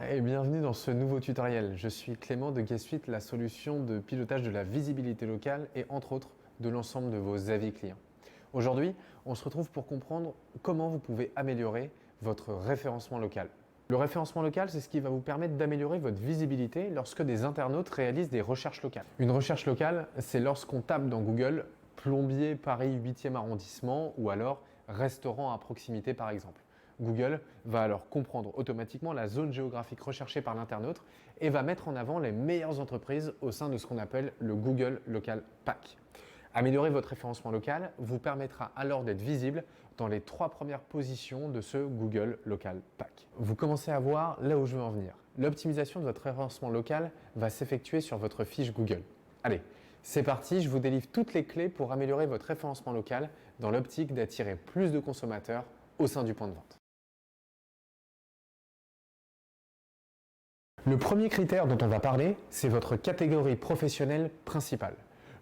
et bienvenue dans ce nouveau tutoriel. Je suis Clément de GuestSuite, la solution de pilotage de la visibilité locale et entre autres de l'ensemble de vos avis clients. Aujourd'hui, on se retrouve pour comprendre comment vous pouvez améliorer votre référencement local. Le référencement local, c'est ce qui va vous permettre d'améliorer votre visibilité lorsque des internautes réalisent des recherches locales. Une recherche locale, c'est lorsqu'on tape dans Google « plombier Paris 8e arrondissement » ou alors « restaurant à proximité » par exemple. Google va alors comprendre automatiquement la zone géographique recherchée par l'internaute et va mettre en avant les meilleures entreprises au sein de ce qu'on appelle le Google Local Pack. Améliorer votre référencement local vous permettra alors d'être visible dans les 3 premières positions de ce Google Local Pack. Vous commencez à voir là où je veux en venir. L'optimisation de votre référencement local va s'effectuer sur votre fiche Google. Allez, c'est parti, je vous délivre toutes les clés pour améliorer votre référencement local dans l'optique d'attirer plus de consommateurs au sein du point de vente. Le premier critère dont on va parler, c'est votre catégorie professionnelle principale.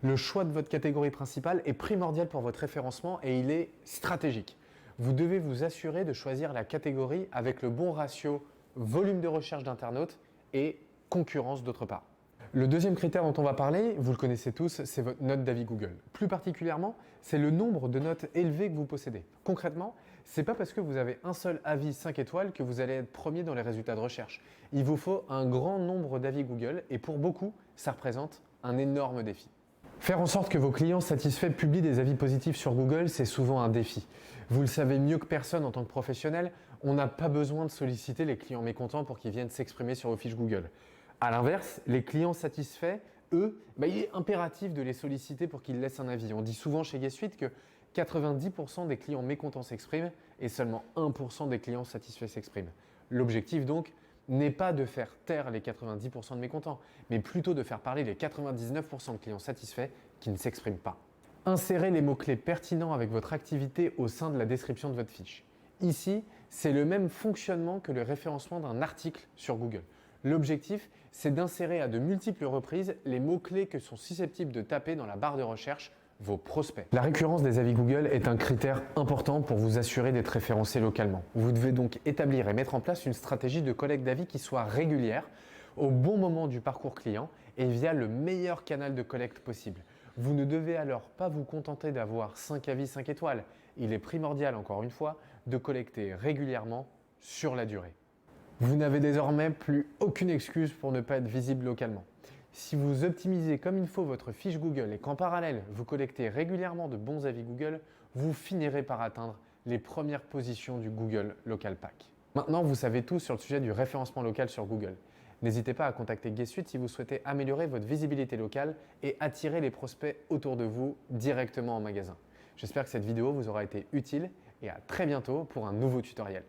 Le choix de votre catégorie principale est primordial pour votre référencement et il est stratégique. Vous devez vous assurer de choisir la catégorie avec le bon ratio volume de recherche d'internautes et concurrence d'autre part. Le deuxième critère dont on va parler, vous le connaissez tous, c'est votre note d'avis Google. Plus particulièrement, c'est le nombre de notes élevées que vous possédez. Concrètement, c'est pas parce que vous avez un seul avis 5 étoiles que vous allez être premier dans les résultats de recherche. Il vous faut un grand nombre d'avis Google et pour beaucoup, ça représente un énorme défi. Faire en sorte que vos clients satisfaits publient des avis positifs sur Google, c'est souvent un défi. Vous le savez mieux que personne en tant que professionnel, on n'a pas besoin de solliciter les clients mécontents pour qu'ils viennent s'exprimer sur vos fiches Google. A l'inverse, les clients satisfaits, eux, il est impératif de les solliciter pour qu'ils laissent un avis. On dit souvent chez GuestSuite que 90% des clients mécontents s'expriment et seulement 1% des clients satisfaits s'expriment. L'objectif donc n'est pas de faire taire les 90% de mécontents, mais plutôt de faire parler les 99% de clients satisfaits qui ne s'expriment pas. Insérez les mots-clés pertinents avec votre activité au sein de la description de votre fiche. Ici, c'est le même fonctionnement que le référencement d'un article sur Google. L'objectif, c'est d'insérer à de multiples reprises les mots-clés que sont susceptibles de taper dans la barre de recherche vos prospects. La récurrence des avis Google est un critère important pour vous assurer d'être référencé localement. Vous devez donc établir et mettre en place une stratégie de collecte d'avis qui soit régulière, au bon moment du parcours client et via le meilleur canal de collecte possible. Vous ne devez alors pas vous contenter d'avoir 5 avis 5 étoiles. Il est primordial, encore une fois, de collecter régulièrement sur la durée. Vous n'avez désormais plus aucune excuse pour ne pas être visible localement. Si vous optimisez comme il faut votre fiche Google et qu'en parallèle, vous collectez régulièrement de bons avis Google, vous finirez par atteindre les premières positions du Google Local Pack. Maintenant, vous savez tout sur le sujet du référencement local sur Google. N'hésitez pas à contacter GuestSuite si vous souhaitez améliorer votre visibilité locale et attirer les prospects autour de vous directement en magasin. J'espère que cette vidéo vous aura été utile et à très bientôt pour un nouveau tutoriel.